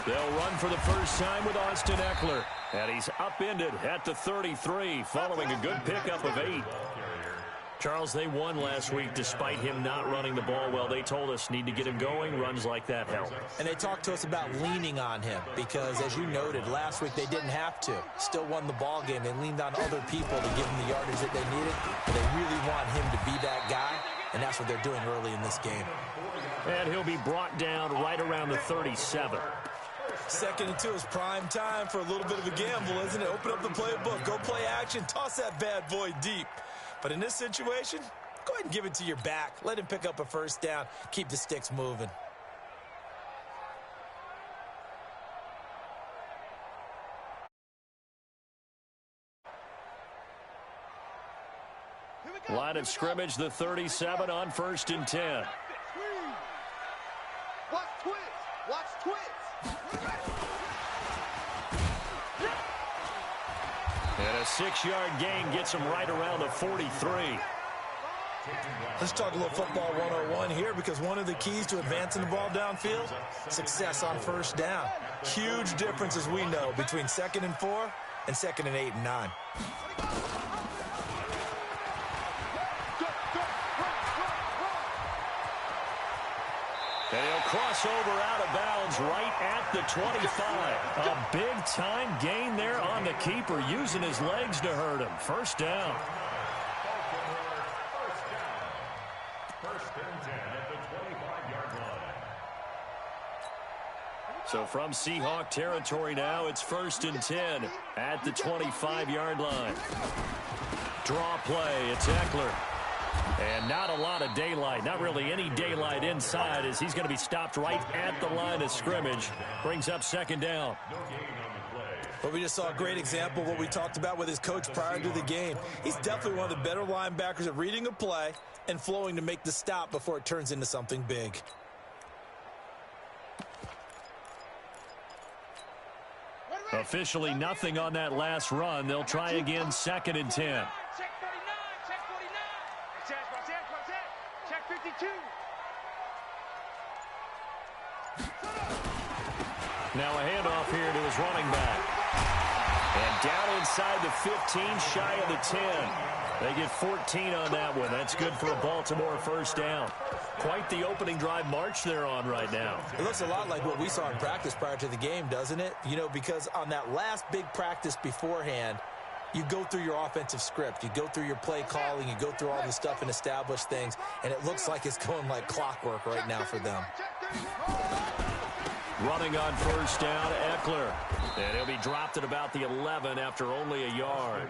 They'll run for the first time with Austin Eckler. And he's upended at the 33 following a good pickup of 8. Charles, they won last week despite him not running the ball well. They told us need to get him going. Runs like that help. And they talked to us about leaning on him because, as you noted, last week they didn't have to. Still won the ball game. They leaned on other people to give him the yardage that they needed. But they really want him to be that guy, and that's what they're doing early in this game. And he'll be brought down right around the 37. 2nd and 2 is prime time for a little bit of a gamble, isn't it? Open up the playbook, go play action, toss that bad boy deep. But in this situation, go ahead and give it to your back. Let him pick up a first down. Keep the sticks moving. Line of scrimmage, the 37 on 1st and 10. Watch twits. Watch twits. And a 6-yard gain gets him right around the 43. Let's talk a little football 101 here, because one of the keys to advancing the ball downfield, success on first down. Huge difference, as we know, between 2nd and 4 and 2nd and 8 and 9. And he'll cross over out of bounds right at the 25. A big-time gain there on the keeper, using his legs to hurt him. First down. So from Seahawk territory now, it's 1st and 10 at the 25-yard line. Draw play, it's Eckler. And not a lot of daylight, not really any daylight inside, as he's going to be stopped right at the line of scrimmage. Brings up 2nd down. But we just saw a great example of what we talked about with his coach prior to the game. He's definitely one of the better linebackers at reading a play and flowing to make the stop before it turns into something big. Officially nothing on that last run. They'll try again, 2nd and 10. Now a handoff here to his running back. And down inside the 15, shy of the 10. They get 14 on that one. That's good for a Baltimore first down. Quite the opening drive march they're on right now. It looks a lot like what we saw in practice prior to the game, doesn't it? You know, because on that last big practice beforehand, you go through your offensive script. You go through your play calling. You go through all the stuff and establish things. And it looks like it's going like clockwork right now for them. Running on first down, Eckler. And he'll be dropped at about the 11 after only a yard.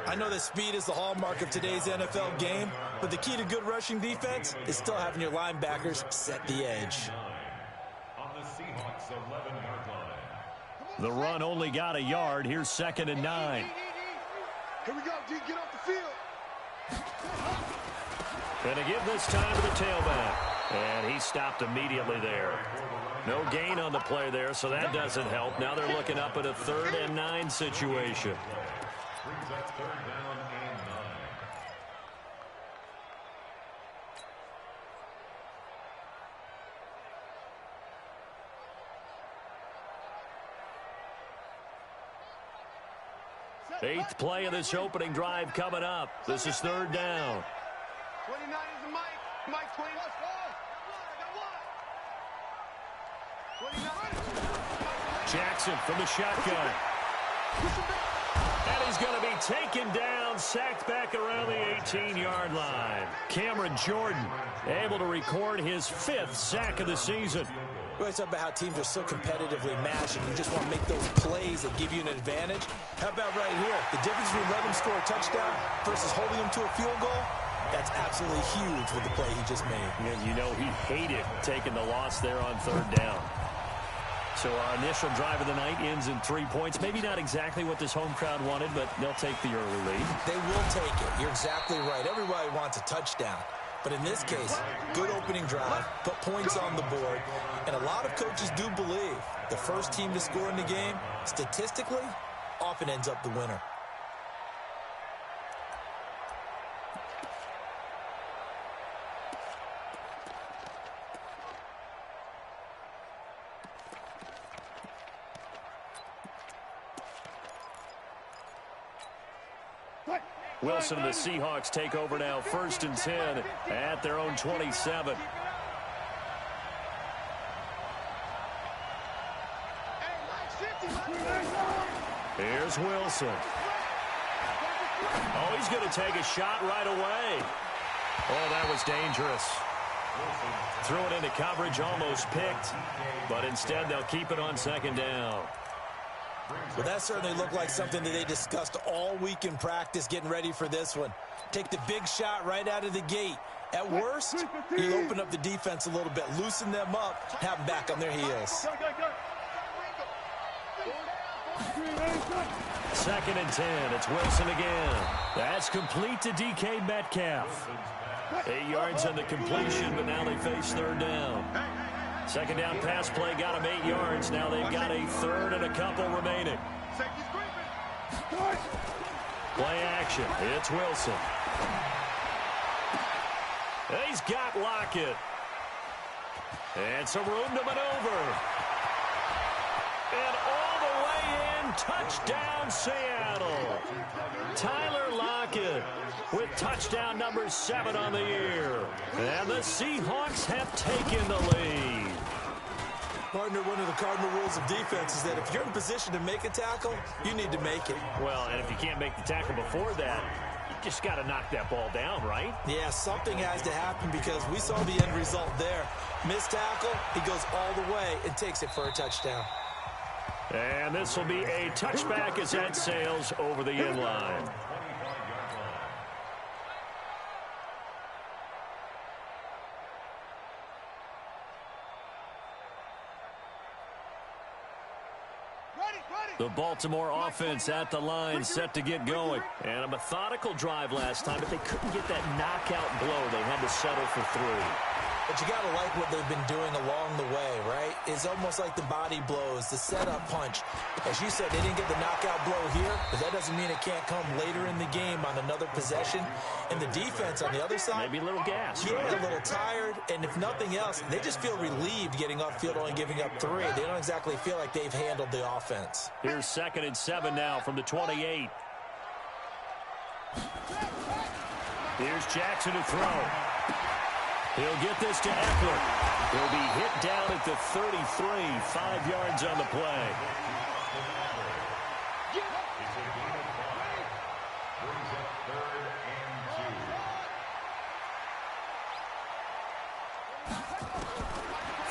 I know that speed is the hallmark of today's NFL game, but the key to good rushing defense is still having your linebackers set the edge. The run only got a yard. Here's 2nd and 9. Here we go, D. Get off the field. And to give this time to the tailback. And he stopped immediately there. No gain on the play there, so that doesn't help. Now they're looking up at a 3rd and 9 situation. Brings up 3rd down and 9. Eighth play of this opening drive coming up. This is 3rd down. 29 is the Mike. Mike 20. Jackson from the shotgun. And he's going to be taken down, sacked back around the 18-yard line. Cameron Jordan able to record his 5th sack of the season. We always talk about how teams are so competitively matched, and you just want to make those plays that give you an advantage. How about right here? The difference between letting him score a touchdown versus holding him to a field goal, that's absolutely huge with the play he just made. And you know he hated taking the loss there on 3rd down. So our initial drive of the night ends in 3 points. Maybe not exactly what this home crowd wanted, but they'll take the early lead. They will take it. You're exactly right. Everybody wants a touchdown. But in this case, good opening drive, put points on the board, and a lot of coaches do believe the first team to score in the game, statistically, often ends up the winner. Wilson and the Seahawks take over now, 1st and 10 at their own 27. Here's Wilson. Oh, he's going to take a shot right away. Oh, that was dangerous. Threw it into coverage, almost picked, but instead they'll keep it on 2nd down. Well, that certainly looked like something that they discussed all week in practice getting ready for this one. Take the big shot right out of the gate. At worst, you open up the defense a little bit, loosen them up, have them back on their heels. 2nd and 10. It's Wilson again. That's complete to DK Metcalf. 8 yards on the completion, but now they face 3rd down. 2nd down pass play got them 8 yards. Now they've got a 3rd and a couple remaining. Play action. It's Wilson. He's got Lockett. And some room to maneuver. And all the way in, touchdown Seattle. Tyler Lockett with touchdown number 7 on the year. And the Seahawks have taken the lead. Partner, one of the cardinal rules of defense is that if you're in position to make a tackle, you need to make it. Well, and if you can't make the tackle before that, you just got to knock that ball down, right? Yeah, something has to happen because we saw the end result there. Missed tackle, he goes all the way and takes it for a touchdown. And this will be a touchback as that sails over the end line. The Baltimore offense at the line, set to get going. And a methodical drive last time, but they couldn't get that knockout blow. They had to settle for 3. But you got to like what they've been doing along the way, right? It's almost like the body blows, the setup punch. As you said, they didn't get the knockout blow here, but that doesn't mean it can't come later in the game on another possession. And the defense on the other side, maybe a little gas. Yeah, a little tired. And if nothing else, they just feel relieved getting off field, only giving up 3. They don't exactly feel like they've handled the offense. Here's 2nd and 7 now from the 28. Here's Jackson to throw. He'll get this to Eckler. He'll be hit down at the 33, 5 yards on the play.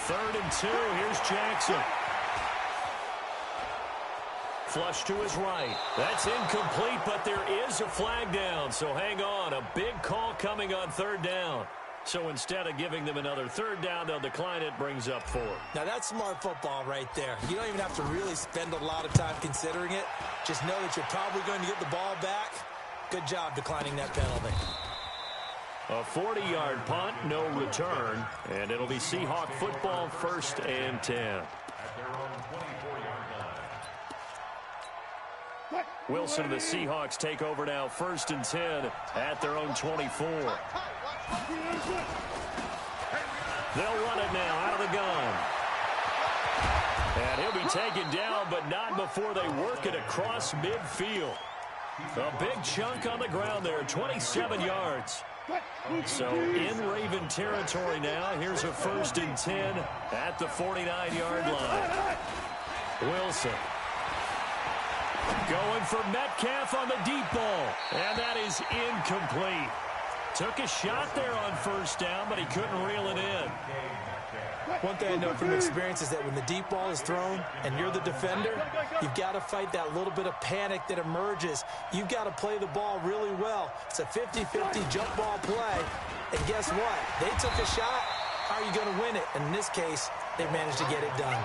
Third and 2. Here's Jackson. Flush to his right. That's incomplete, but there is a flag down. So hang on. A big call coming on 3rd down. So instead of giving them another 3rd down, they'll decline it, brings up 4. Now that's smart football right there. You don't even have to really spend a lot of time considering it. Just know that you're probably going to get the ball back. Good job declining that penalty. A 40-yard punt, no return, and it'll be Seahawk football, 1st and 10. Wilson and the Seahawks take over now, 1st and 10 at their own 24. They'll run it now out of the gun. And he'll be taken down, but not before they work it across midfield. A big chunk on the ground there, 27 yards. So in Raven territory now, here's a 1st and 10 at the 49-yard line. Wilson going for Metcalf on the deep ball, and that is incomplete. Took a shot there on 1st down, but he couldn't reel it in. One thing I know from experience is that when the deep ball is thrown and you're the defender, you've got to fight that little bit of panic that emerges. You've got to play the ball really well. It's a 50-50 jump ball play. And guess what? They took a shot. How are you going to win it? And in this case, they managed to get it done.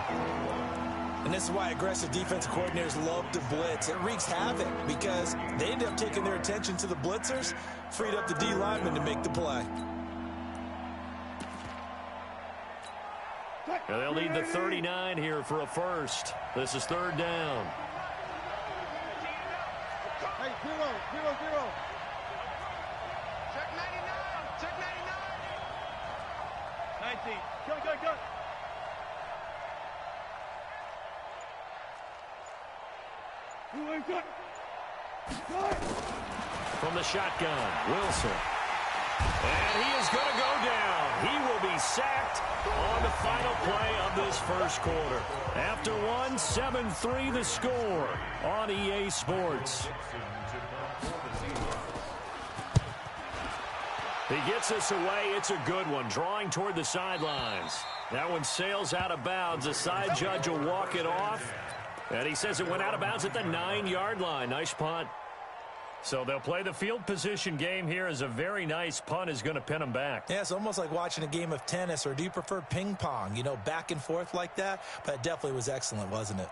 And this is why aggressive defensive coordinators love to blitz. It wreaks havoc because they end up taking their attention to the blitzers, freed up the D lineman to make the play. And they'll need the 39 here for a 1st. This is 3rd down. Hey, 0, 0, 0. Check 99. Check 99. 19. Go. from the shotgun. Wilson. And he is going to go down. He will be sacked on the final play of this first quarter. After one, 7-3 the score on EA Sports. He gets this away. It's a good one, drawing toward the sidelines. That one sails out of bounds. The side judge will walk it off. And he says it went out of bounds at the 9-yard line. Nice punt. So they'll play the field position game here as a very nice punt is going to pin them back. Yeah, it's almost like watching a game of tennis, or do you prefer ping pong? You know, back and forth like that? But it definitely was excellent, wasn't it?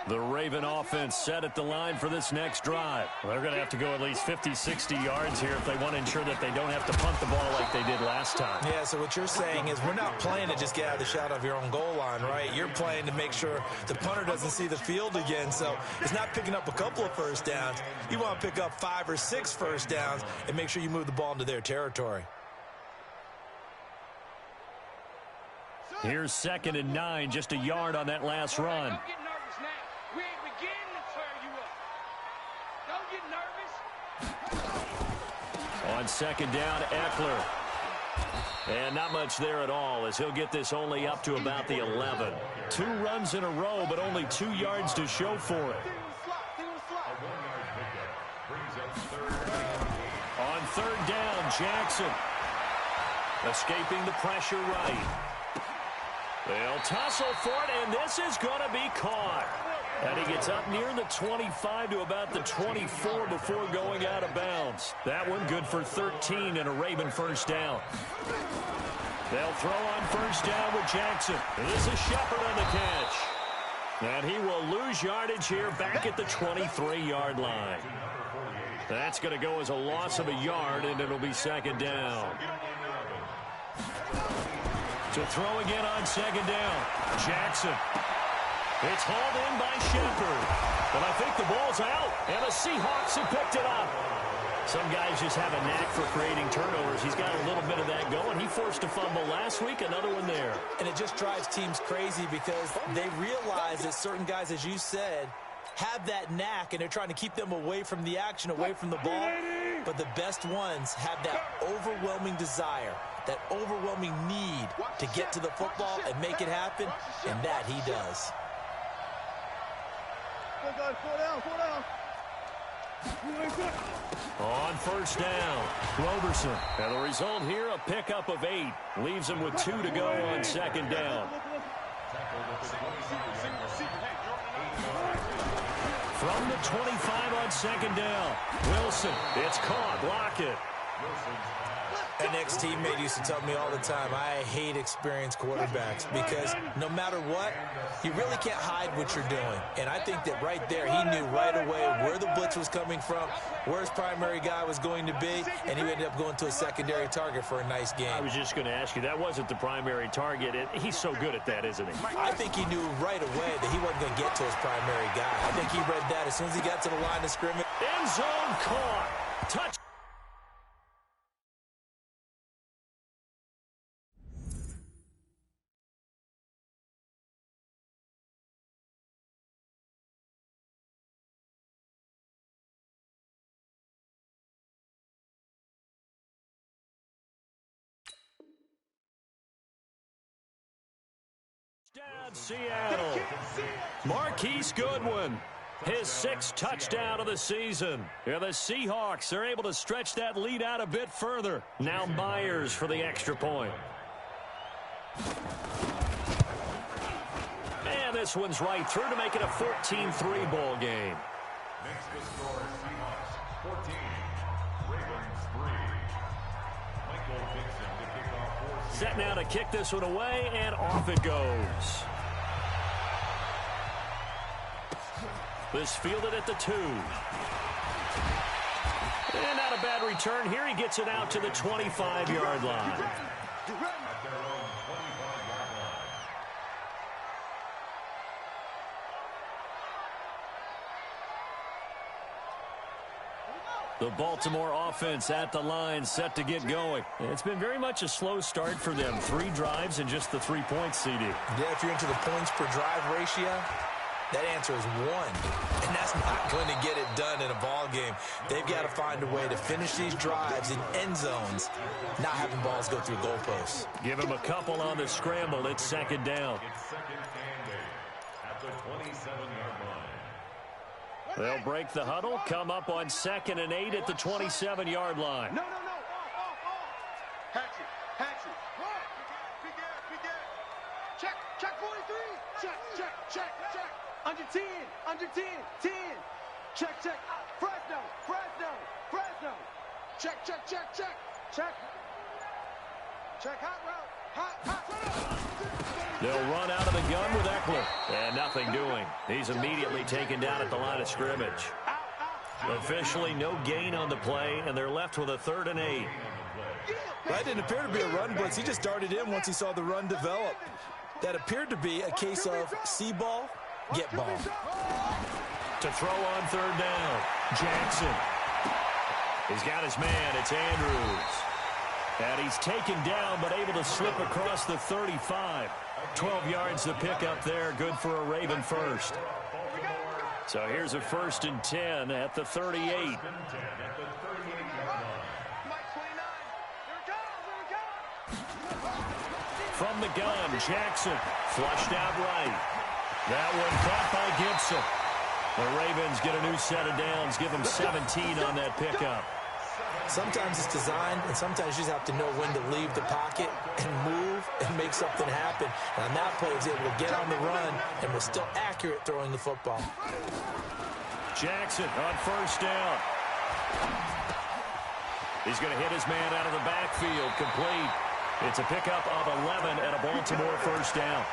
The Raven offense set at the line for this next drive. They're going to have to go at least 50, 60 yards here if they want to ensure that they don't have to punt the ball like they did last time. Yeah, so what you're saying is we're not playing to just get out of the shot of your own goal line, right? You're playing to make sure the punter doesn't see the field again. So it's not picking up a couple of first downs. You want to pick up 5 or 6 first downs and make sure you move the ball into their territory. Here's 2nd and 9, just a yard on that last run. We ain't beginning to tear you up. Don't get nervous. On 2nd down, Eckler. And not much there at all as he'll get this only up to about the 11. 2 runs in a row, but only 2 yards to show for it. On 3rd down, Jackson. Escaping the pressure right. They'll tussle for it, and this is going to be caught. And he gets up near the 25 to about the 24 before going out of bounds. That one good for 13 and a Raven first down. They'll throw on first down with Jackson. This is Shepard on the catch. And he will lose yardage here back at the 23-yard line. That's going to go as a loss of a yard, and it'll be 2nd down. To throw again on 2nd down. Jackson. It's hauled in by Shepard. But I think the ball's out, and the Seahawks have picked it up. Some guys just have a knack for creating turnovers. He's got a little bit of that going. He forced a fumble last week, another one there. And it just drives teams crazy because they realize that certain guys, as you said, have that knack, and they're trying to keep them away from the action, away from the ball. But the best ones have that overwhelming desire, that overwhelming need to get to the football and make it happen, and that he does. On first down, Roberson. And the result here, a pickup of 8. Leaves him with 2 to go on 2nd down. From the 25 on 2nd down, Wilson. It's caught. Block it. An ex-teammate used to tell me all the time, I hate experienced quarterbacks because no matter what, you really can't hide what you're doing. And I think that right there, he knew right away where the blitz was coming from, where his primary guy was going to be, and he ended up going to a secondary target for a nice game. I was just going to ask you, that wasn't the primary target. He's so good at that, isn't he? I think he knew right away that he wasn't going to get to his primary guy. I think he read that as soon as he got to the line of scrimmage. End zone caught. Touch. Seattle. Marquise Goodwin, his 6th touchdown of the season. Yeah, the Seahawks are able to stretch that lead out a bit further. Now Myers for the extra point. And this one's right through to make it a 14-3 ball game. Next to score, Seahawks 14, Ravens 3. Michael Dixon to kick off 4. Set now to kick this one away, and off it goes. This fielded at the 2. And not a bad return here. He gets it out to the 25-yard line. At their own 25-yard line. The Baltimore offense at the line, set to get going. It's been very much a slow start for them. 3 drives and just the 3 points, CD. Yeah, if you're into the points per drive ratio, That answer is 1. And that's not going to get it done in a ball game. They've got to find a way to finish these drives in end zones, not having balls go through goalposts. Give him a couple on the scramble. It's second down. It's second and 8 at the 27-yard line. They'll break the huddle, come up on 2nd and 8 at the 27-yard line. No. Hatchet. Big air. Check 43. Check. Under 10. 10. Check. Fresno. Check hot route. Hot. They'll run out of the gun with Eckler. And nothing doing. He's immediately taken down at the line of scrimmage. Officially no gain on the play, and they're left with a 3rd and 8. That didn't appear to be a run blitz. He just darted in once he saw the run develop. That appeared to be a case of see ball, get ball. To throw on 3rd down, Jackson. He's got his man. It's Andrews. And he's taken down, but able to slip across the 35. 12 yards to pick up there. Good for a Raven first. So here's a 1st and 10 at the 38. From the gun, Jackson flushed out right. That one caught by Gibson. The Ravens get a new set of downs, give them 17 on that pickup. Sometimes it's designed, and sometimes you just have to know when to leave the pocket and move and make something happen. And on that play, he was able to get on the run and was still accurate throwing the football. Jackson on 1st down. He's going to hit his man out of the backfield, complete. It's a pickup of 11 and a Baltimore 1st down.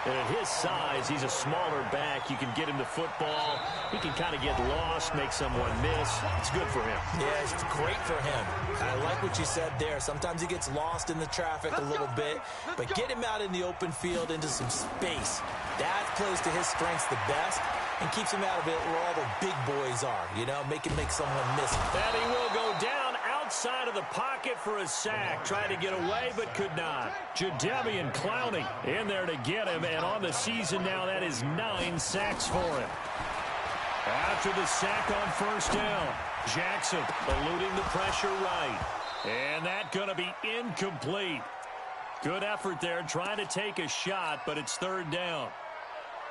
And at his size, he's a smaller back. You can get him the football. He can kind of get lost, make someone miss. It's good for him. Yeah, it's great for him. I like what you said there. Sometimes he gets lost in the traffic a little bit, but get him out in the open field into some space. That plays to his strengths the best and keeps him out of it where all the big boys are, you know, make someone miss. And he will go down outside of the pocket for a sack. Tried to get away, but could not. Jadeveon Clowney in there to get him, and on the season now, that is 9 sacks for him. After the sack on 1st down, Jackson eluding the pressure right. And that going to be incomplete. Good effort there, trying to take a shot, but it's 3rd down.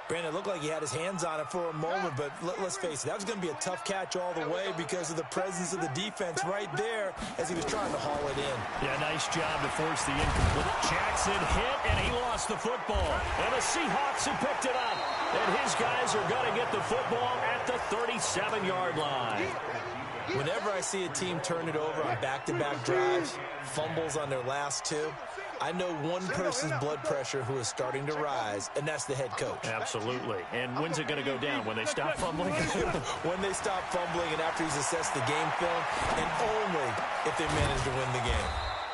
Brandon, it looked like he had his hands on it for a moment, but let's face it, that was going to be a tough catch all the way because of the presence of the defense right there as he was trying to haul it in. Yeah, nice job to force the incomplete. Jackson hit, and he lost the football. And the Seahawks have picked it up. And his guys are going to get the football at the 37-yard line. Whenever I see a team turn it over on back-to-back drives, fumbles on their last 2, I know one person's blood pressure who is starting to rise, and that's the head coach. Absolutely. And when's it going to go down? When they stop fumbling? When they stop fumbling and after he's assessed the game film, and only if they manage to win the game.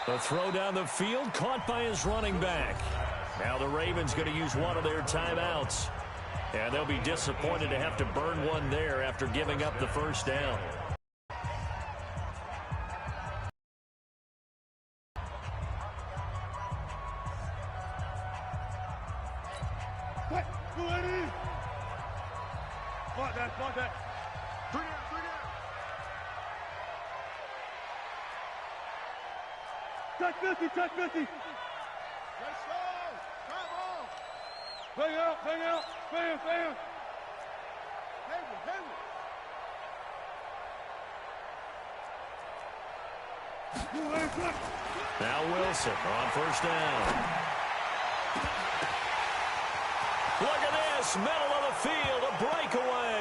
The throw down the field caught by his running back. Now the Ravens going to use one of their timeouts. And they'll be disappointed to have to burn one there after giving up the 1st down. Fuck that. 3 down. Touch 50. Let's go. Come on. Bang out. Bam. Hayward. Now Wilson on 1st down. Look at this, middle of the field, a breakaway.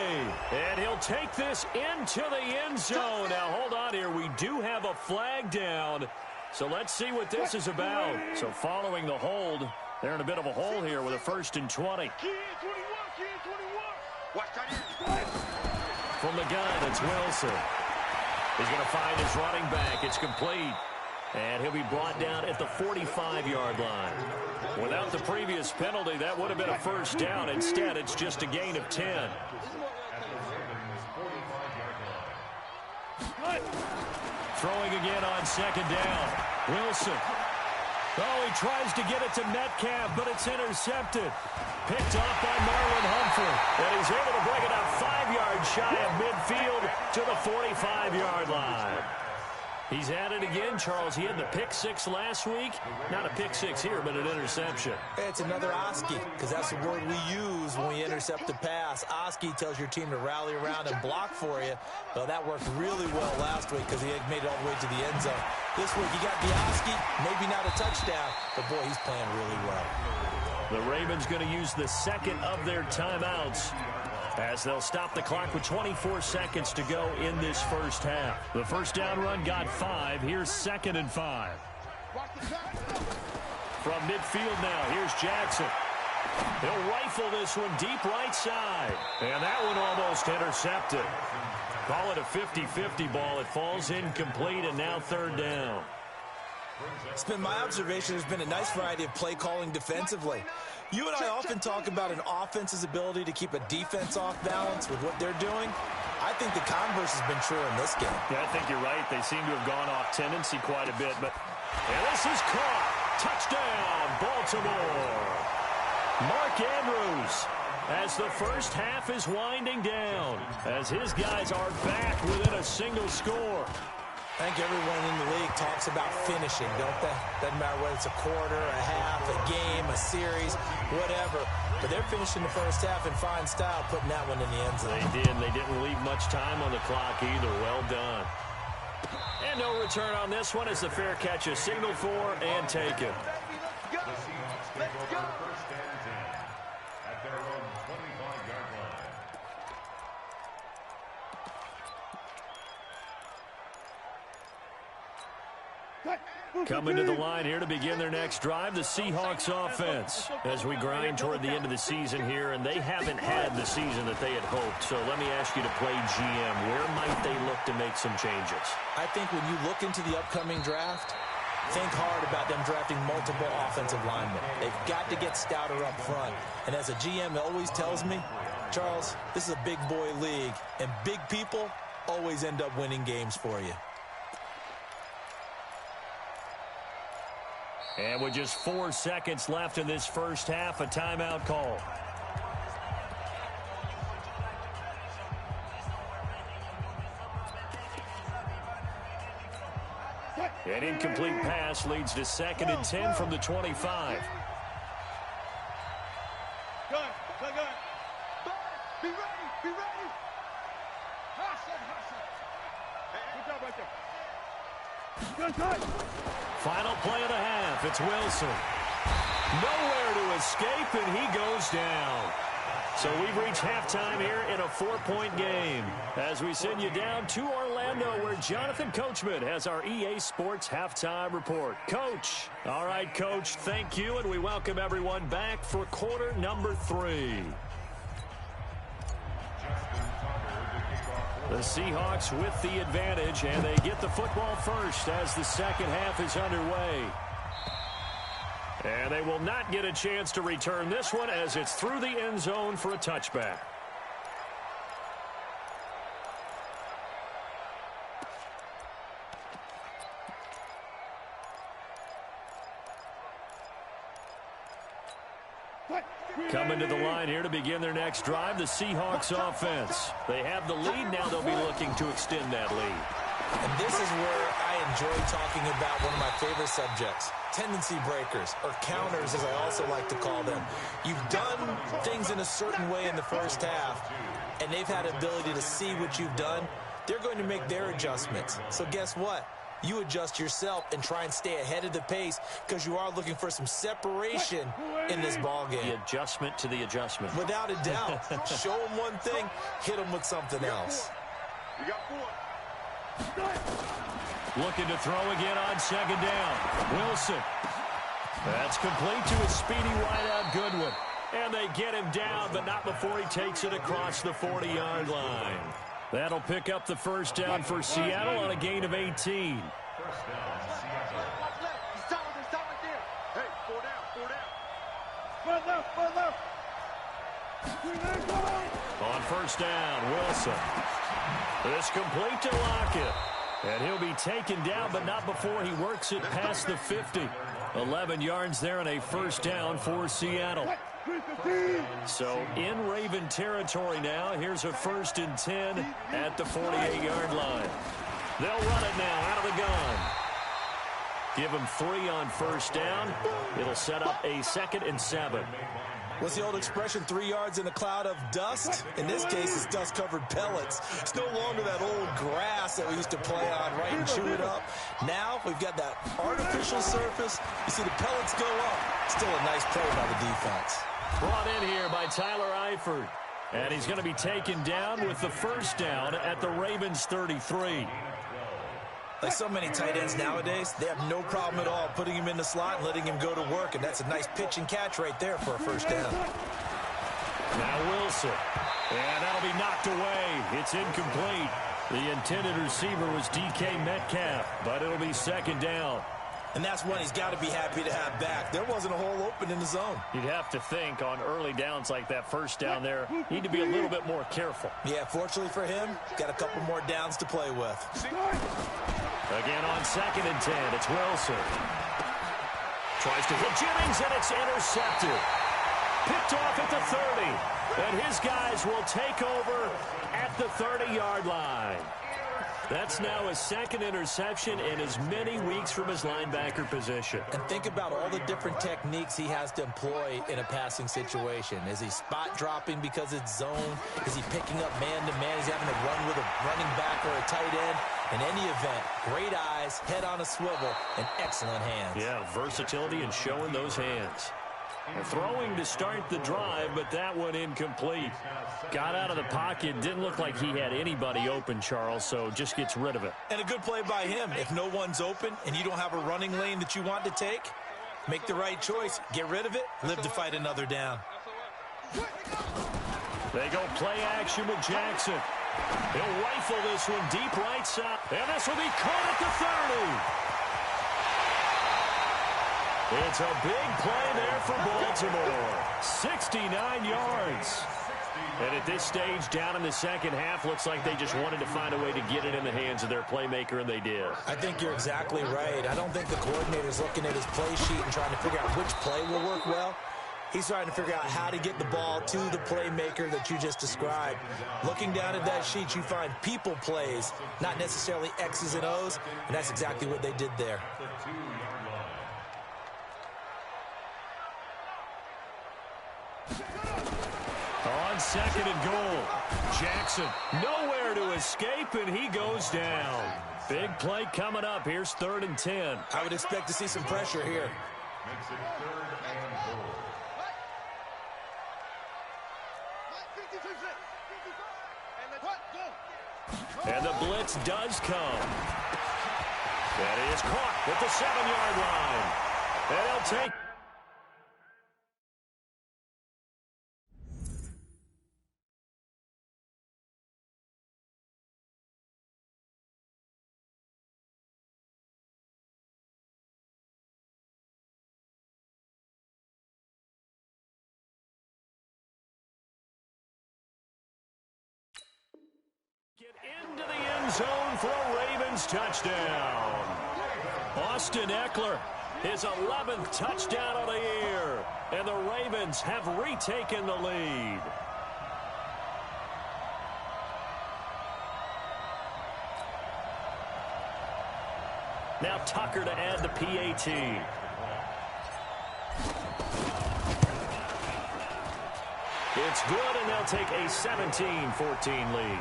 And he'll take this into the end zone. Now, hold on here. We do have a flag down. So let's see what this is about. So following the hold, they're in a bit of a hole here with a 1st and 20. From the gun, it's Wilson. He's going to find his running back. It's complete. And he'll be brought down at the 45-yard line. Without the previous penalty, that would have been a 1st down. Instead, it's just a gain of 10. Throwing again on 2nd down. Wilson. Oh, he tries to get it to Metcalf, but it's intercepted. Picked off by Marlon Humphrey. And he's able to bring it up 5 yards shy of midfield to the 45-yard line. He's at it again, Charles. He had the pick six last week. Not a pick six here, but an interception. It's another Oski, because that's the word we use when we intercept the pass. Oski tells your team to rally around and block for you. Well, that worked really well last week because he had made it all the way to the end zone. This week, he got the Oski, maybe not a touchdown, but boy, he's playing really well. The Ravens going to use the second of their timeouts as they'll stop the clock with 24 seconds to go in this first half. The first down run got 5. Here's 2nd and 5. From midfield now, here's Jackson. He'll rifle this one deep right side. And that one almost intercepted. Call it a 50-50 ball. It falls incomplete, and now 3rd down. It's been my observation there's been a nice variety of play calling defensively. You and I often talk about an offense's ability to keep a defense off balance with what they're doing. I think the converse has been true in this game. Yeah, I think you're right. They seem to have gone off tendency quite a bit. But and this is caught. Touchdown, Baltimore. Mark Andrews as the first half is winding down, as his guys are back within a single score. I think everyone in the league talks about finishing, don't they? Doesn't matter whether it's a quarter, a half, a game, a series, whatever. But they're finishing the first half in fine style, putting that one in the end zone. They did. They didn't leave much time on the clock either. Well done. And no return on this one as the fair catch is signaled for and taken. The Seahawks take over first and 10 at their own 25-yard line. Coming to the line here to begin their next drive, the Seahawks offense. As we grind toward the end of the season here, and they haven't had the season that they had hoped. So let me ask you to play GM. Where might they look to make some changes? I think when you look into the upcoming draft, think hard about them drafting multiple offensive linemen. They've got to get stouter up front. And as a GM always tells me, Charles, this is a big boy league, and big people always end up winning games for you. And with just 4 seconds left in this first half, a timeout call. An incomplete pass leads to 2nd and 10 from the 25. Good. Be ready. Hustle. Good job right there. Good. Final play of the half. It's Wilson. Nowhere to escape, and he goes down. So we've reached halftime here in a 4-point game as we send you down to Orlando, where Jonathan Coachman has our EA Sports halftime report. Coach. All right, Coach, thank you, and we welcome everyone back for quarter number 3. The Seahawks with the advantage, and they get the football first as the second half is underway. And they will not get a chance to return this one as it's through the end zone for a touchback. Coming to the line here to begin their next drive, the Seahawks offense. They have the lead. Now they'll be looking to extend that lead. And this is where I enjoy talking about one of my favorite subjects, tendency breakers, or counters as I also like to call them. You've done things in a certain way in the first half, and they've had ability to see what you've done. They're going to make their adjustments. So guess what? You adjust yourself and try and stay ahead of the pace because you are looking for some separation in this ball game. The adjustment to the adjustment. Without a doubt. Show them one thing, hit them with something else. You got 4. Looking to throw again on second down. Wilson. That's complete to his speedy wideout Goodwin. And they get him down, but not before he takes it across the 40-yard line. That'll pick up the first down for Seattle on a gain of 18. First down, Seattle. Watch left. He's solid there. Hey, 4 down. Run left. On first down, Wilson. This complete to Lockett. And he'll be taken down, but not before he works it past the 50. 11 yards there and a first down for Seattle. So in Raven territory now. Here's a 1st and 10 at the 48-yard line. They'll run it now out of the gun. Give them 3 on first down. It'll set up a 2nd and 7. What's the old expression, 3 yards in a cloud of dust? In this case, it's dust-covered pellets. It's no longer that old grass that we used to play on, right, and chew it up. Now we've got that artificial surface. You see the pellets go up. Still a nice play by the defense. Brought in here by Tyler Eifert. And he's going to be taken down with the first down at the Ravens 33. Like so many tight ends nowadays, they have no problem at all putting him in the slot and letting him go to work, and that's a nice pitch and catch right there for a first down. Now Wilson, and that'll be knocked away. It's incomplete. The intended receiver was DK Metcalf, but it'll be 2nd down. And that's one he's got to be happy to have back. There wasn't a hole open in the zone. You'd have to think on early downs like that first down there, need to be a little bit more careful. Yeah, fortunately for him, got a couple more downs to play with. Again on 2nd and 10, it's Wilson. Tries to hit Jennings, and it's intercepted. Picked off at the 30. And his guys will take over at the 30-yard line. That's now his 2nd interception in as many weeks from his linebacker position. And think about all the different techniques he has to employ in a passing situation. Is he spot dropping because it's zone? Is he picking up man-to-man? Is he having to run with a running back or a tight end? In any event, great eyes, head on a swivel, and excellent hands. Yeah, versatility and showing those hands. Throwing to start the drive, but that one incomplete. Got out of the pocket. Didn't look like he had anybody open, Charles, so just gets rid of it. And a good play by him. If no one's open and you don't have a running lane that you want to take, make the right choice. Get rid of it. Live to fight another down. They go play action with Jackson. He'll rifle this one deep right side. And this will be caught at the 30. It's a big play there for Baltimore. 69 yards. And at this stage, down in the second half, looks like they just wanted to find a way to get it in the hands of their playmaker, and they did. I think you're exactly right. I don't think the coordinator's looking at his play sheet and trying to figure out which play will work well. He's trying to figure out how to get the ball to the playmaker that you just described. Looking down at that sheet, you find people plays, not necessarily X's and O's, and that's exactly what they did there. On 2nd and goal, Jackson nowhere to escape, and he goes down. Big play coming up. Here's 3rd and 10. I would expect to see some pressure here. Makes it 3rd and goal. And the blitz does come. That is caught at the 7-yard line. And he'll take. Get into the end zone for a Ravens touchdown. Austin Eckler, his 11th touchdown of the year. And the Ravens have retaken the lead. Now Tucker to add the PAT. It's good, and they'll take a 17-14 lead.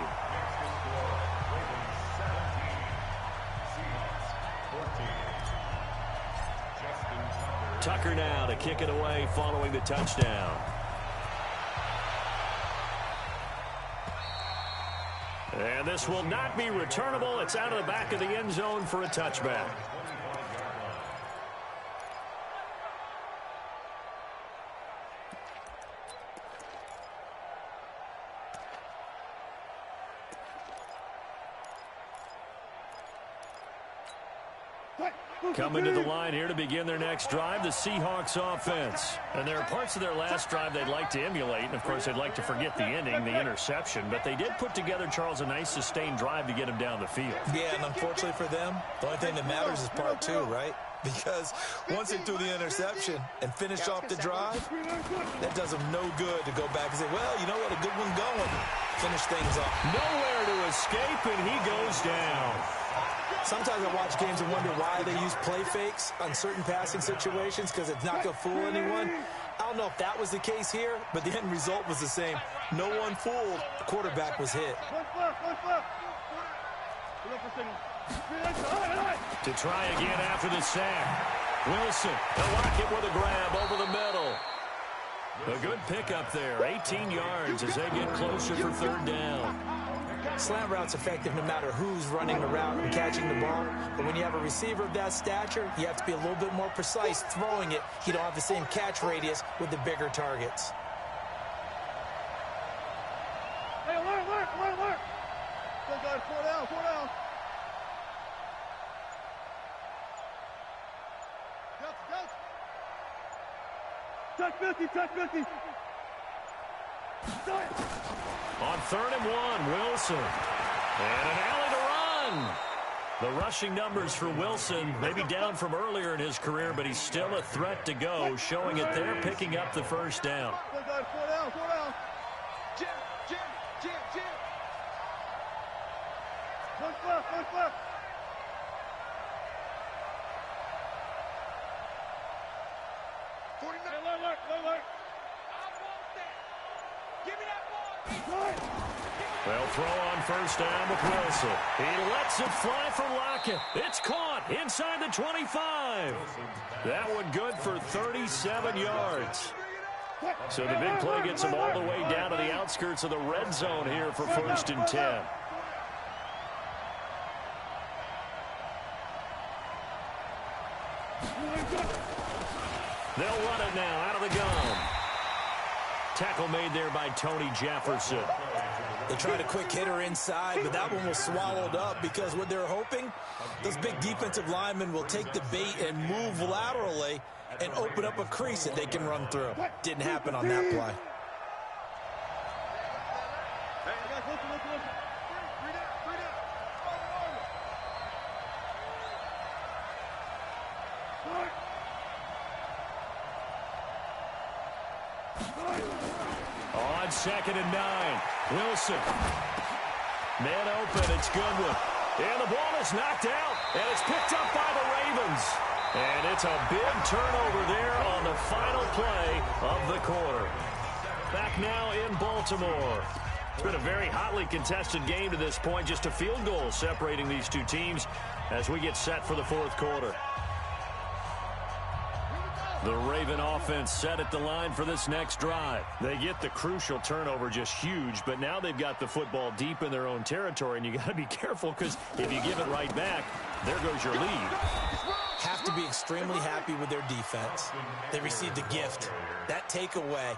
Tucker now to kick it away following the touchdown. And this will not be returnable. It's out of the back of the end zone for a touchback. Coming to the line here to begin their next drive, the Seahawks offense. And there are parts of their last drive they'd like to emulate, and of course they'd like to forget the ending, the interception, but they did put together, Charles, a nice sustained drive to get him down the field. Yeah, and unfortunately for them, the only thing that matters is part 2, right? because once they threw the interception and finished off the drive, that does them no good to go back and say, well, you know what, a good one going. Finish things up. Nowhere to escape, and he goes down. Sometimes I watch games and wonder why they use play fakes on certain passing situations, because it's not going to fool anyone. I don't know if that was the case here, but the end result was the same. No one fooled. The quarterback was hit. To try again after the sack. Wilson, he'll lock it with a grab over the middle. A good pickup there, 18 yards as they get closer for third down. Slant route's effective no matter who's running the route and catching the ball. But when you have a receiver of that stature, you have to be a little bit more precise throwing it. You don't have the same catch radius with the bigger targets. Hey, alert. Go, guys, 4 down. Touch 50. On 3rd and 1, Wilson. And an alley to run. The rushing numbers for Wilson may be down from earlier in his career, but he's still a threat to go, showing it there, picking up the first down. Go, guys, 4 down. Jim. One left. 49. Alert. I want that. Give me that ball. They'll throw on first down with Wilson. He lets it fly for Lockett. It's caught inside the 25. That one good for 37 yards. So the big play gets him all the way down to the outskirts of the red zone here for 1st and 10. They'll run it now out of the gun. Tackle made there by Tony Jefferson. They tried a quick hitter inside, but that one was swallowed up because what they're hoping, those big defensive linemen will take the bait and move laterally and open up a crease that they can run through. Didn't happen on that play. Hey, guys, listen. 3 down. On 2nd and 9, Wilson. Man open, it's Goodwin. And the ball is knocked out, and it's picked up by the Ravens. And it's a big turnover there on the final play of the quarter. Back now in Baltimore. It's been a very hotly contested game to this point. Just a field goal separating these two teams as we get set for the 4th quarter. The Raven offense set at the line for this next drive. They get the crucial turnover, just huge, but now they've got the football deep in their own territory, and you got to be careful because if you give it right back, there goes your lead. Have to be extremely happy with their defense. They received a gift. That takeaway,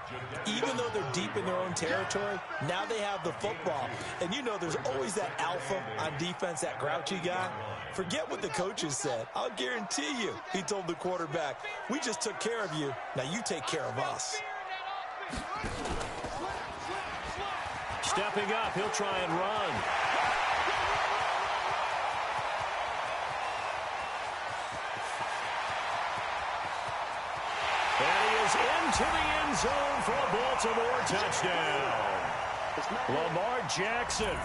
even though they're deep in their own territory, now they have the football. And you know there's always that alpha on defense, that grouchy guy. Forget what the coaches said. I'll guarantee you, he told the quarterback, we just took care of you. Now you take care of us. Stepping up, he'll try and run. And he is into the end zone for a Baltimore touchdown. Lamar Jackson,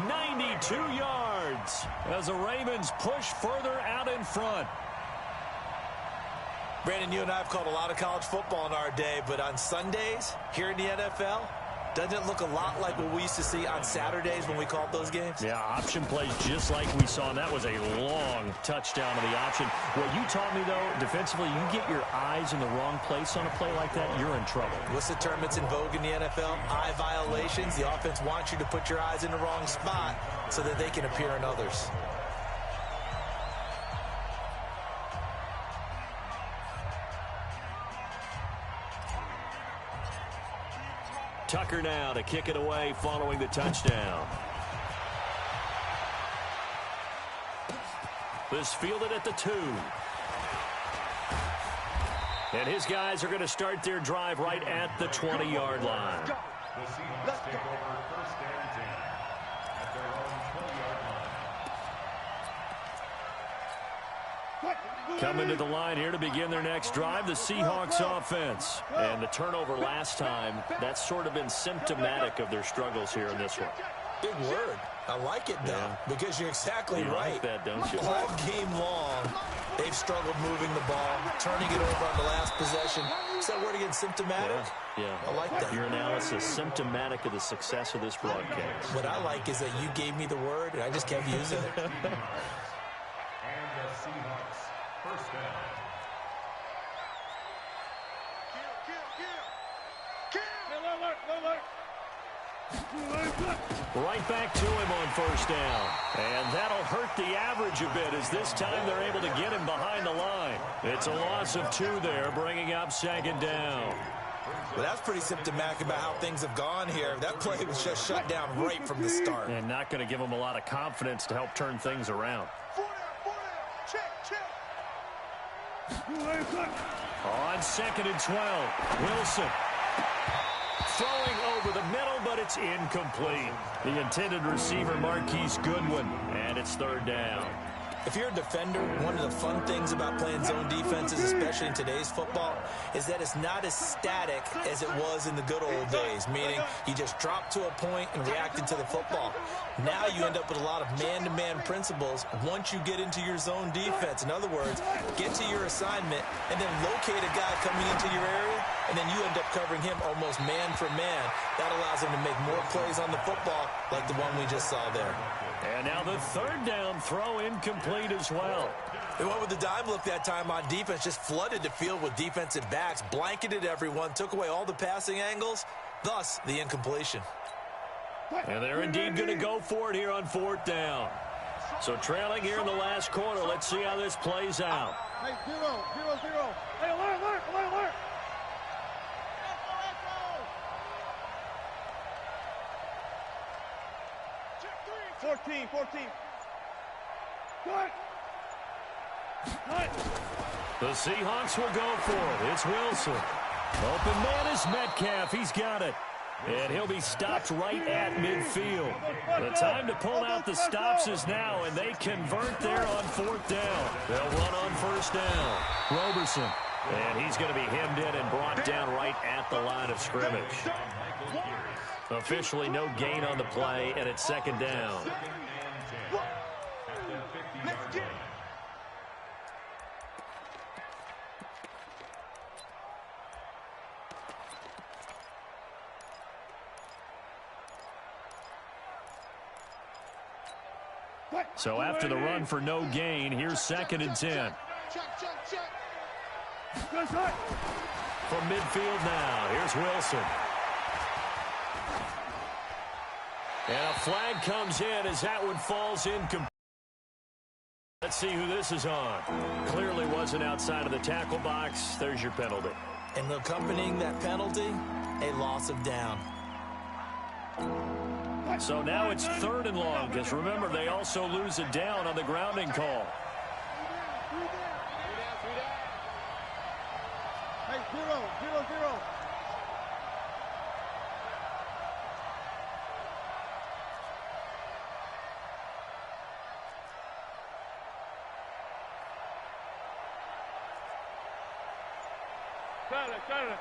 92 yards as the Ravens push further out in front. Brandon, you and I have called a lot of college football in our day, but on Sundays here in the NFL, doesn't it look a lot like what we used to see on Saturdays when we called those games? Yeah, option plays just like we saw, and that was a long touchdown of the option. What you taught me, though, defensively, you get your eyes in the wrong place on a play like that, you're in trouble. What's the term that's in vogue in the NFL? Eye violations. The offense wants you to put your eyes in the wrong spot so that they can appear in others. Tucker now to kick it away following the touchdown. This fielded at the 2. And his guys are going to start their drive right at the 20-yard line. The Seahawks take over 1st and 10 at their own 20-yard line. Coming to the line here to begin their next drive, the Seahawks offense. And the turnover last time, that's sort of been symptomatic of their struggles here in this one. Big word. I like it, though, because you're exactly right. Like that, don't you? All game long, they've struggled moving the ball, turning it over on the last possession. Is that word again, symptomatic? Yeah. I like that. Your analysis, symptomatic of the success of this broadcast. What I like is that you gave me the word, and I just kept using it. And the Seahawks first down. Right back to him on first down. And that'll hurt the average a bit as this time they're able to get him behind the line. It's a loss of 2 there, bringing up second down. Well, that's pretty symptomatic about how things have gone here. That play was just shut down right from the start. And not going to give them a lot of confidence to help turn things around. Check. On 2nd and 12, Wilson. Throwing over the middle, but it's incomplete. The intended receiver, Marquise Goodwin, and it's 3rd down. If you're a defender, one of the fun things about playing zone defenses, especially in today's football, is that it's not as static as it was in the good old days, meaning you just drop to a point and reacted to the football. Now you end up with a lot of man-to-man principles once you get into your zone defense. In other words, get to your assignment and then locate a guy coming into your area, and then you end up covering him almost man for man. That allows him to make more plays on the football like the one we just saw there. And now the 3rd down throw incomplete as well. They went with the dime look that time on defense, just flooded the field with defensive backs, blanketed everyone, took away all the passing angles, thus the incompletion. And they're indeed going to go for it here on 4th down. So trailing here in the last quarter, let's see how this plays out. Hey, 0. Hey, alert. 14. The Seahawks will go for it. It's Wilson. Open man is Metcalf. He's got it. And he'll be stopped right at midfield. The time to pull out the stops is now, and they convert there on 4th down. They'll run on 1st down. Roberson. And he's going to be hemmed in and brought down right at the line of scrimmage. Officially no gain on the play, and it's 2nd down. So after the run for no gain, here's 2nd and 10. From midfield now, here's Wilson. And a flag comes in as that one falls incomplete. Let's see who this is on. Clearly wasn't outside of the tackle box. There's your penalty. And accompanying that penalty, a loss of down. So now it's 3rd and long, because remember, they also lose a down on the grounding call. Hey, 0. Got it.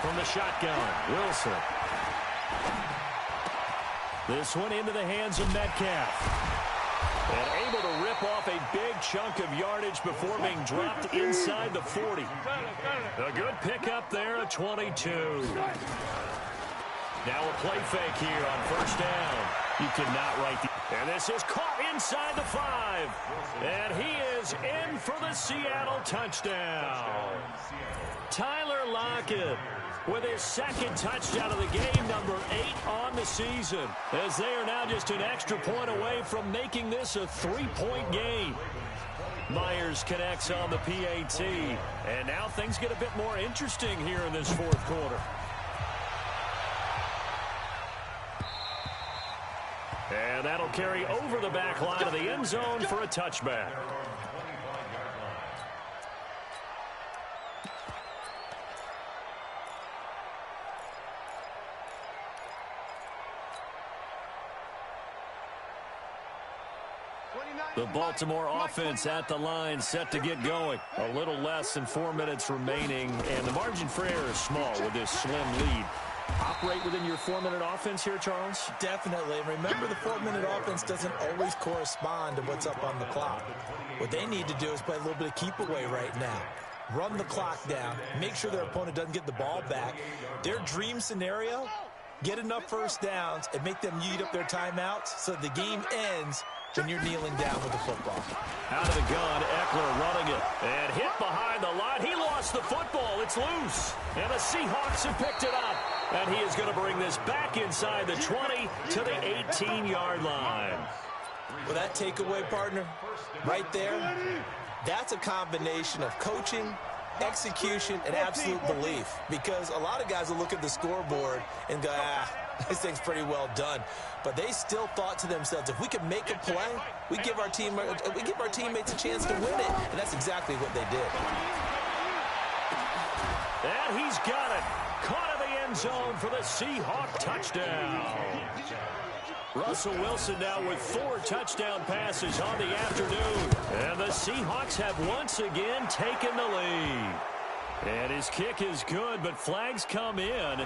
From the shotgun, Wilson. This one into the hands of Metcalf. And able to rip off a big chunk of yardage before being dropped inside the 40. A good pickup there at 22. Now a play fake here on 1st down. You cannot write the... And this is caught inside the 5. And he is in for the Seattle touchdown. Tyler Lockett with his 2nd touchdown of the game, number 8 on the season, as they are now just an extra point away from making this a 3-point game. Myers connects on the PAT, and now things get a bit more interesting here in this 4th quarter. And that'll carry over the back line of the end zone for a touchback. The Baltimore offense at the line, set to get going. A little less than 4 minutes remaining, and the margin for error is small with this slim lead. Operate within your 4-minute offense here, Charles? Definitely. And remember, the 4-minute offense doesn't always correspond to what's up on the clock. What they need to do is play a little bit of keep away right now. Run the clock down. Make sure their opponent doesn't get the ball back. Their dream scenario, get enough first downs and make them eat up their timeouts so the game ends when you're kneeling down with the football. Out of the gun, Eckler running it. And hit behind the line. He lost the football. It's loose. And the Seahawks have picked it up. And he is going to bring this back inside the 20 to the 18-yard line. Well, that takeaway, partner, right there, that's a combination of coaching, execution, and absolute belief. Because a lot of guys will look at the scoreboard and go, this thing's pretty well done. But they still thought to themselves, if we can make a play, we give our teammates a chance to win it. And that's exactly what they did. And he's got it. Caught in the end zone for the Seahawk touchdown. Russell Wilson now with 4 touchdown passes on the afternoon. And the Seahawks have once again taken the lead. And his kick is good, but flags come in.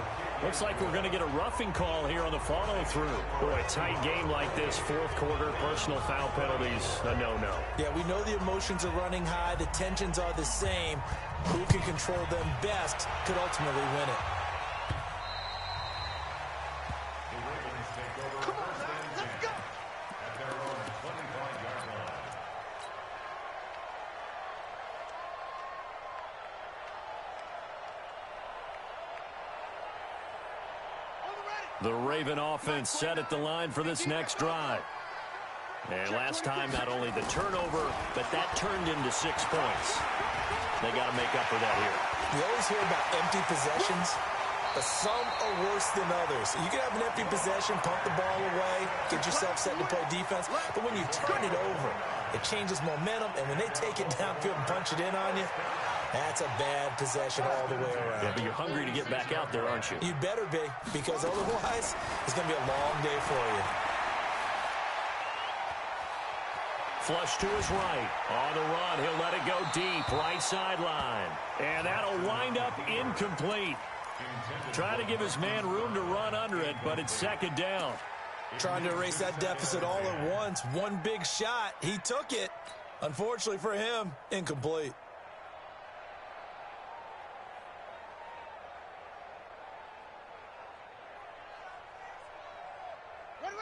Looks like we're going to get a roughing call here on the follow-through. Boy, a tight game like this, fourth quarter, personal foul penalties, a no-no. Yeah, we know the emotions are running high. The tensions are the same. Who can control them best could ultimately win it. The Raven offense set at the line for this next drive. And last time, not only the turnover, but that turned into 6 points. They got to make up for that here. You always hear about empty possessions, but some are worse than others. You can have an empty possession, pump the ball away, get yourself set to play defense, but when you turn it over, it changes momentum, and when they take it downfield and punch it in on you, that's a bad possession all the way around. Yeah, but you're hungry to get back out there, aren't you? You'd better be, because otherwise, it's going to be a long day for you. Flush to his right. On the run, he'll let it go deep, right sideline. And that'll wind up incomplete. Trying to give his man room to run under it, but it's second down. Trying to erase that deficit all at once. One big shot. He took it. Unfortunately for him, incomplete.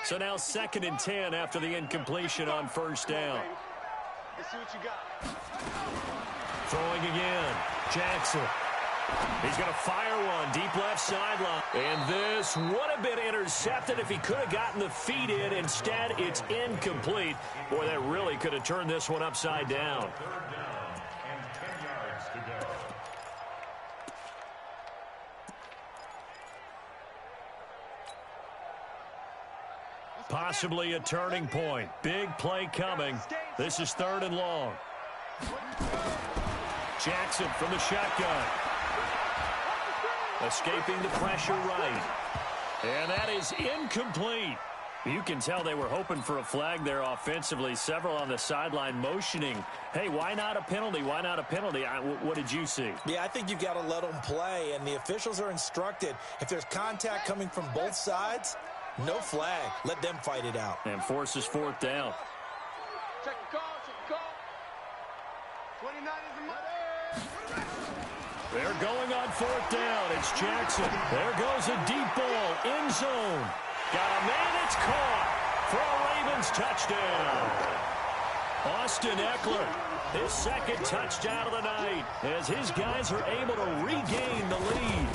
So now 2nd and 10 after the incompletion on first down. Let's see what you got. Throwing again. Jackson. He's going to fire one deep left sideline. And this would have been intercepted if he could have gotten the feet in. Instead, it's incomplete. Boy, that really could have turned this one upside down. 3rd down and 10 yards to go. Possibly a turning point. Big play coming. This is 3rd and long. Jackson from the shotgun. Escaping the pressure right. And that is incomplete. You can tell they were hoping for a flag there offensively. Several on the sideline motioning. Hey, why not a penalty? Why not a penalty? What did you see? Yeah, I think you've got to let them play, and the officials are instructed. If there's contact coming from both sides, no flag. Let them fight it out. And forces 4th down. Check the call, check the call. 29 is the money. They're going on 4th down. It's Jackson. There goes a deep ball. End zone. Got a man. It's caught for a Ravens touchdown. Austin Eckler, his 2nd touchdown of the night, as his guys are able to regain the lead.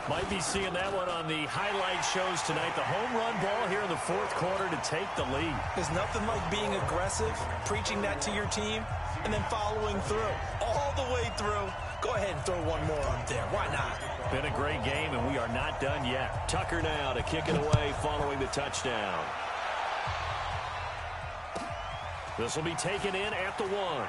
Might be seeing that one on the highlight shows tonight. The home run ball here in the 4th quarter to take the lead. There's nothing like being aggressive, preaching that to your team, and then following through. All the way through. Go ahead and throw one more up there. Why not? Been a great game, and we are not done yet. Tucker now to kick it away following the touchdown. This will be taken in at the 1.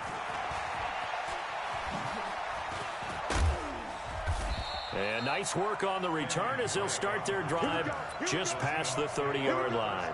And nice work on the return as they'll start their drive just past the 30-yard line.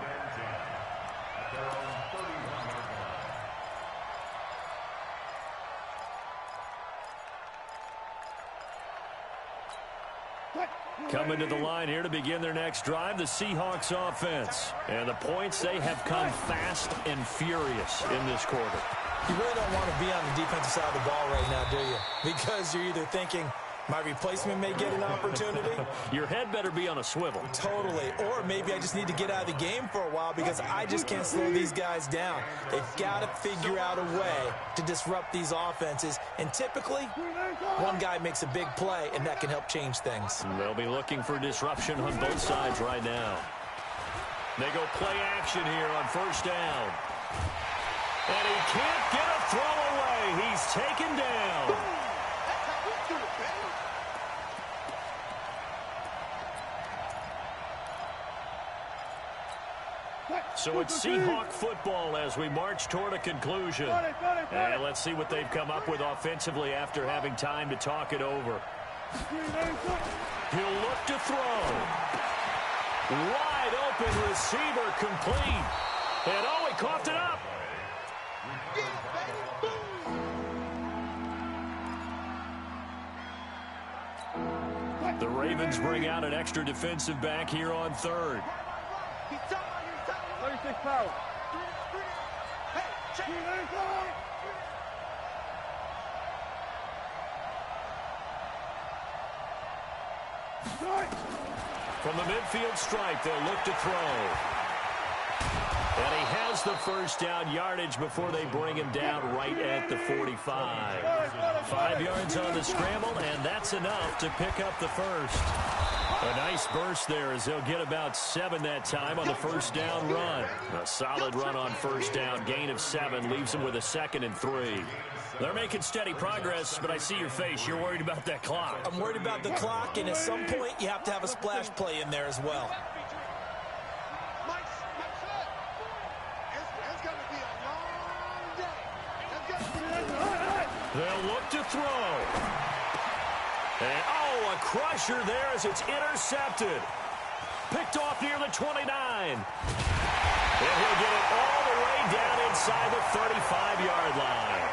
Coming to the line here to begin their next drive, the Seahawks offense. And the points, they have come fast and furious in this quarter. You really don't want to be on the defensive side of the ball right now, do you? Because you're either thinking, my replacement may get an opportunity. Your head better be on a swivel. Totally. Or maybe I just need to get out of the game for a while because I just can't slow these guys down. They've got to figure out a way to disrupt these offenses. And typically, one guy makes a big play, and that can help change things. They'll be looking for disruption on both sides right now. They go play action here on first down. And he can't get a throw away. He's taken down. So it's Seahawk football as we march toward a conclusion. And let's see what they've come up with offensively after having time to talk it over. He'll look to throw. Wide open receiver complete. And oh, he coughed it up. The Ravens bring out an extra defensive back here on third. 36 power. From the midfield stripe, they'll look to throw. And he has the first down yardage before they bring him down right at the 45. 5 yards on the scramble, and that's enough to pick up the first. A nice burst there as they'll get about 7 that time on the first down run. A solid run on first down. Gain of 7 leaves them with a 2nd and 3. They're making steady progress, but I see your face. You're worried about that clock. I'm worried about the clock, and at some point, you have to have a splash play in there as well. They'll look to throw. And, oh, a crusher there as it's intercepted. Picked off near the 29. And he'll get it all the way down inside the 35-yard line.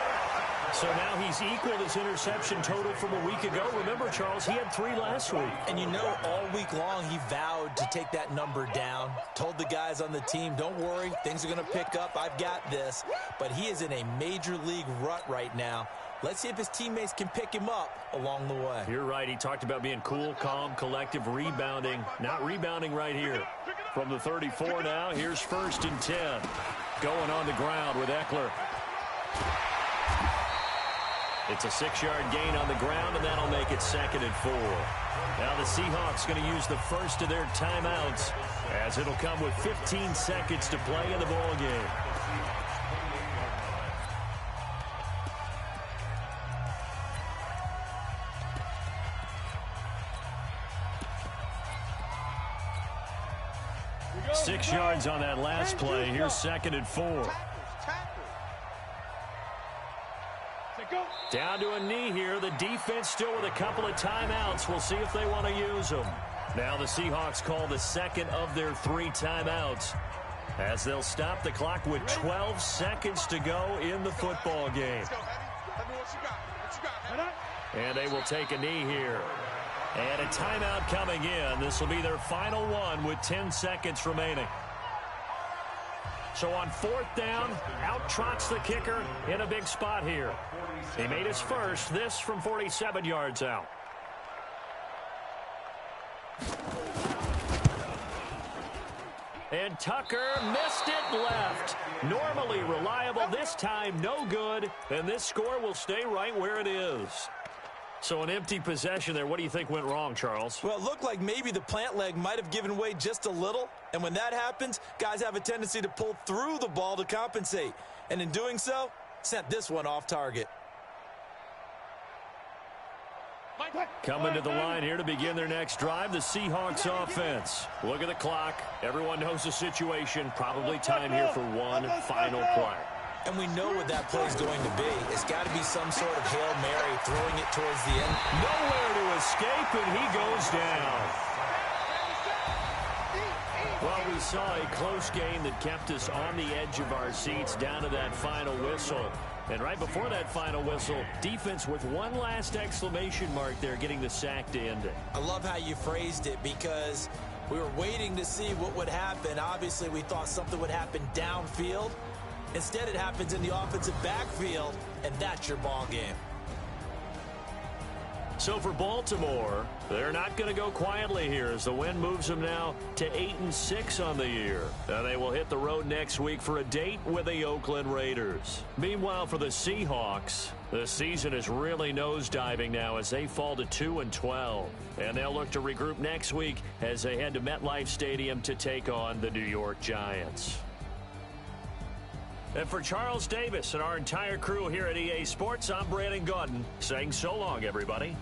So now he's equaled his interception total from a week ago. Remember, Charles, he had 3 last week. And you know, all week long, he vowed to take that number down. Told the guys on the team, don't worry, things are going to pick up. I've got this. But he is in a major league rut right now. Let's see if his teammates can pick him up along the way. You're right. He talked about being cool, calm, collective, rebounding. Not rebounding right here. From the 34 now, here's 1st and 10. Going on the ground with Eckler. It's a 6-yard gain on the ground, and that'll make it 2nd and 4. Now the Seahawks going to use the first of their timeouts as it'll come with 15 seconds to play in the ballgame. Six yards on that last play. Here's 2nd and 4. Down to a knee here. The defense still with a couple of timeouts. We'll see if they want to use them. Now the Seahawks call the 2nd of their 3 timeouts as they'll stop the clock with 12 seconds to go in the football game. And they will take a knee here. And a timeout coming in. This will be their final one with 10 seconds remaining. So on 4th down, out trots the kicker in a big spot here. He made his first, this from 47 yards out. And Tucker missed it left. Normally reliable, this time no good. And this score will stay right where it is. So an empty possession there. What do you think went wrong, Charles? Well, it looked like maybe the plant leg might have given way just a little. And when that happens, guys have a tendency to pull through the ball to compensate. And in doing so, sent this one off target. Coming to the line here to begin their next drive, the Seahawks offense. Look at the clock. Everyone knows the situation. Probably time here for one final play. And we know what that play is going to be. It's got to be some sort of Hail Mary, throwing it towards the end. Nowhere to escape, and he goes down. Well, we we saw a close game that kept us on the edge of our seats down to that final whistle. And right before that final whistle, defense with one last exclamation mark there, getting the sack to end it. I love how you phrased it, because we were waiting to see what would happen. Obviously, we thought something would happen downfield. Instead, it happens in the offensive backfield, and that's your ball game. So for Baltimore, they're not going to go quietly here as the win moves them now to 8-6 on the year. And they will hit the road next week for a date with the Oakland Raiders. Meanwhile, for the Seahawks, the season is really nosediving now as they fall to 2-12. And they'll look to regroup next week as they head to MetLife Stadium to take on the New York Giants. And for Charles Davis and our entire crew here at EA Sports, I'm Brandon Gaudin saying so long, everybody.